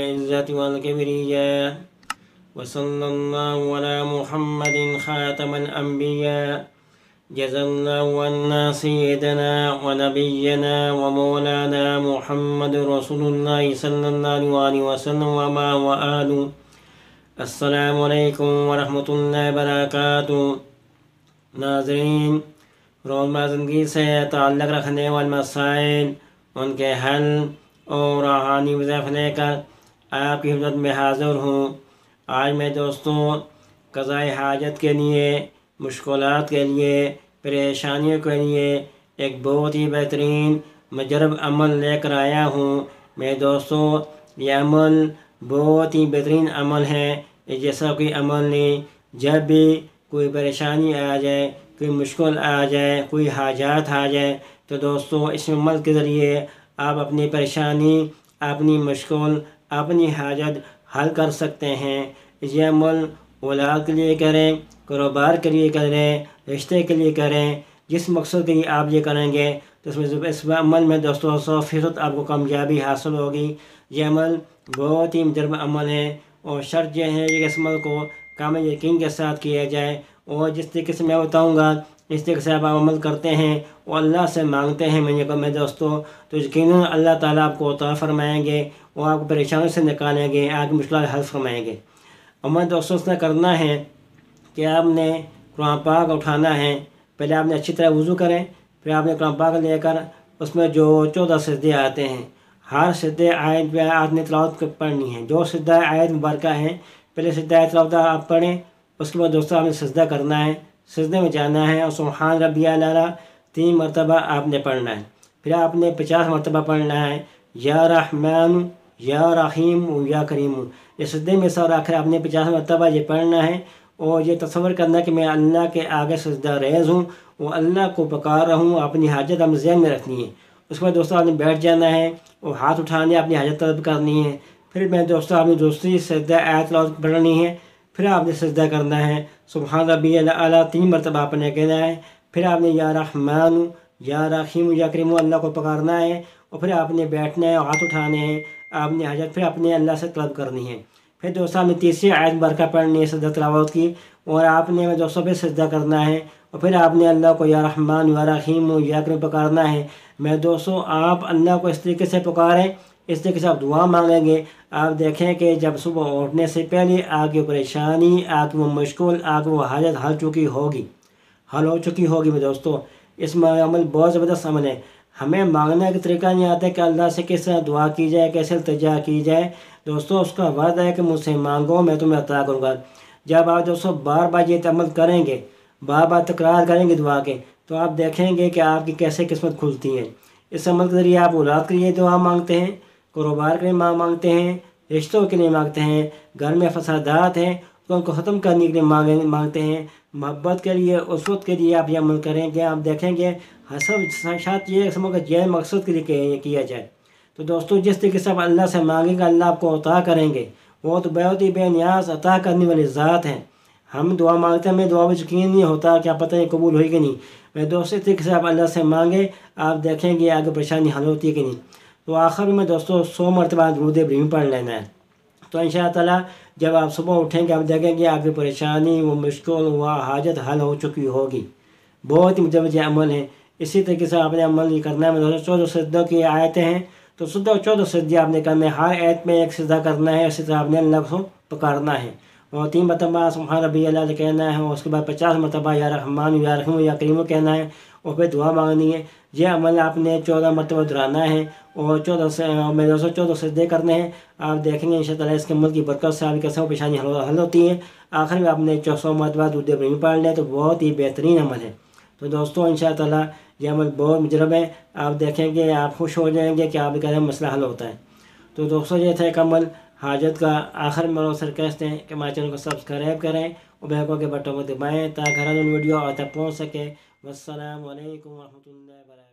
العزة والكبرياء وصلى الله على محمد خاتم الأنبياء جزا الله عنا سيدنا ونبينا ومولانا محمد رسول الله صلى الله عليه وسلم وما وآله السلام علیکم ورحمۃ اللہ وبرکاتہ۔ ناظرین، روزمرہ زندگی سے تعلق رکھنے والے مسائل، ان کے حل اور روحانی وظائف لے کر آپ کی خدمت میں حاضر ہوں۔ آج میں دوستوں قضاء حاجت کے لیے، مشکلات کے لیے، پریشانیوں کے لیے ایک بہت ہی بہترین مجرب عمل لے کر آیا ہوں۔ میرے دوستوں، یہ عمل بہت ہی بہترین عمل ہے۔ جیسا کوئی عمل نہیں، جب بھی کوئی پریشانی آ جائے، کوئی مشکل آ جائے، کوئی حاجات آ جائے، تو دوستوں اس عمل کے ذریعے آپ اپنی پریشانی، اپنی مشکل، اپنی حاجت حل کر سکتے ہیں۔ یہ عمل اولاد کے لیے کریں، کاروبار کے لیے کریں، رشتے کے لیے کریں، جس مقصد کے لیے آپ یہ کریں گے تو اس عمل میں دوستوں 100% آپ کو کامیابی حاصل ہوگی۔ یہ عمل بہت ہی مجرب عمل ہے، اور شرط یہ ہے کہ اس عمل کو کامل یقین کے ساتھ کیا جائے، اور جس طریقے سے میں بتاؤں گا اس طریقے سے آپ عمل کرتے ہیں اور اللہ سے مانگتے ہیں میں دوستوں، تو یقیناً اللہ تعالیٰ آپ کو عطا فرمائیں گے اور آپ کو پریشانی سے نکالیں گے، آپ کی مشکلات حل فرمائیں گے۔ عمل دوستوں اس نے کرنا ہے کہ آپ نے قرآن پاک اٹھانا ہے۔ پہلے آپ نے اچھی طرح وضو کریں، پھر آپ نے قرآن پاک لے کر اس میں جو 14 سجدے آتے ہیں، ہر سجدے آیت پہ آپ نے تلاوت پڑھنی ہے۔ جو سجدہ آیت مبارکہ ہیں، پہلے سجدہ آیت تلاوت آپ پڑھیں، اس کے بعد دوستوں آپ نے سجدہ کرنا ہے، سجدے میں جانا ہے اور سبحان ربی الاعلیٰ 3 مرتبہ آپ نے پڑھنا ہے۔ پھر آپ نے 50 مرتبہ پڑھنا ہے یا رحمان یا رحیم یا کریم۔ یہ سجدے میں سر آخر آپ نے 50 مرتبہ یہ پڑھنا ہے، اور یہ تصور کرنا کہ میں اللہ کے آگے سجدہ ریز ہوں، وہ اللہ کو پکار رہا ہوں، اپنی حاجت ہم ذہن میں رکھنی ہے۔ اس کے بعد دوستوں آپ نے بیٹھ جانا ہے اور ہاتھ اٹھانے اپنی حاجت طلب کرنی ہے۔ پھر میں دوستوں آپ نے دوسری سجدہ آیت تلاوت پڑھنی ہے، پھر آپ نے سجدہ کرنا ہے، سبحان ربی الاعلیٰ 3 مرتبہ آپ نے کہنا ہے، پھر آپ نے یا رحمان یا رحیم یا کریم اللہ کو پکارنا ہے، اور پھر آپ نے بیٹھنا ہے اور ہاتھ اٹھانے ہیں، آپ نے حاجت پھر اپنے اللہ سے طلب کرنی ہے۔ پھر دوستوں آپ نے تیسری آیت مبارکہ پڑھنی ہے سجدہ تلاوت کی، اور آپ نے دوستوں پہ سجدہ کرنا ہے، اور پھر آپ نے اللہ کو یا رحمان یا رحیم یا کریم پکارنا ہے۔ میں دوستوں آپ اللہ کو اس طریقے سے پکاریں، اس طریقے سے آپ دعا مانگیں گے، آپ دیکھیں کہ جب صبح اٹھنے سے پہلے آپ کی پریشانی، آپ کی وہ مشکل، آپ کی وہ حاجت حل ہو چکی ہوگی۔ میں دوستوں اس میں عمل بہت زبردست عمل ہے۔ ہمیں مانگنے کا طریقہ نہیں آتا کہ اللہ سے کس طرح دعا کی جائے، کیسے التجا کی جائے۔ دوستوں اس کا وعدہ ہے کہ مجھ سے مانگو میں تمہیں عطا کروں گا۔ جب آپ دوستوں بار بار یہ عمل کریں گے، بار بار تکرار کریں گے دعا کے، تو آپ دیکھیں گے کہ آپ کی کیسے قسمت کھلتی ہے۔ اس عمل کے ذریعے آپ اولاد کے لیے دعا مانگتے ہیں، کاروبار کے لیے مانگتے ہیں، رشتوں کے لیے مانگتے ہیں، گھر میں فسادات ہیں تو ان کو ختم کرنے کے لیے مانگتے ہیں، محبت کے لیے، اسوت کے لیے آپ یہ عمل کریں گے، آپ دیکھیں گے شاید یہ جائے مقصد کے لیے کیا جائے۔ تو دوستوں جس طریقے سے آپ اللہ سے مانگیں گے اللہ آپ کو عطا کریں گے، وہ تو بہت ہی بے نیاز عطا کرنے والی ذات ہیں۔ ہم دعا مانگتے ہیں، ہمیں دعا میں یقین نہیں ہوتا، کیا پتہ نہیں قبول ہوئی کہ نہیں۔ میں دوستوں اس طریقے سے آپ اللہ سے مانگیں، آپ دیکھیں گے آگے پریشانی حل ہوتی ہے کہ نہیں۔ تو آخر میں دوستوں 100 مرتبہ درود ابراہیم پڑھ لینا ہے۔ تو انشاءاللہ تعالیٰ جب آپ صبح اٹھیں گے آپ دیکھیں گے آپ کی پریشانی، وہ مشکل، وہ حاجت حل ہو چکی ہوگی۔ بہت ہی متوجہ عمل ہے۔ اسی طریقے سے آپ نے عمل یہ کرنا ہے۔ 14 سجدوں کی آیتیں ہیں، تو 14 سجدے آپ نے کرنے ہیں، ہر آیت میں ایک سجدہ کرنا ہے، اسی طرح آپ نے اللہ کو پکارنا ہے، اور 3 مرتبہ سبحان ربی الاعلیٰ کہنا ہے، اور اس کے بعد 50 مرتبہ یا رحمان یا رحیم یا کریم کہنا ہے، اور پھر دعا مانگنی ہے۔ یہ عمل آپ نے 14 مرتبہ دہرانا ہے، اور 14 سجدے کرنے ہیں۔ آپ دیکھیں گے انشاءاللہ اس کے عمل کی برکت سے آپ کی قسم پریشانی حل ہوتی ہیں۔ آخر میں آپ نے 100 مرتبہ درود ابراہیم پڑھ لیں تو بہت ہی بہترین عمل ہے۔ تو دوستوں انشاءاللہ یہ عمل بہت مجرب ہے، آپ دیکھیں گے آپ خوش ہو جائیں گے کہ آپ کا مسئلہ حل ہوتا ہے۔ تو دوستوں یہ تھا ایک عمل حاجت کا۔ آخر میں سر کہتے ہیں کہ ہمارے چینل کو سبسکرائب کریں اور بیل آئیکن کے بٹن کو دبائیں تاکہ ہر ویڈیو آپ تک پہنچ سکے۔ والسلام علیکم ورحمۃ اللہ وبرکاتہ۔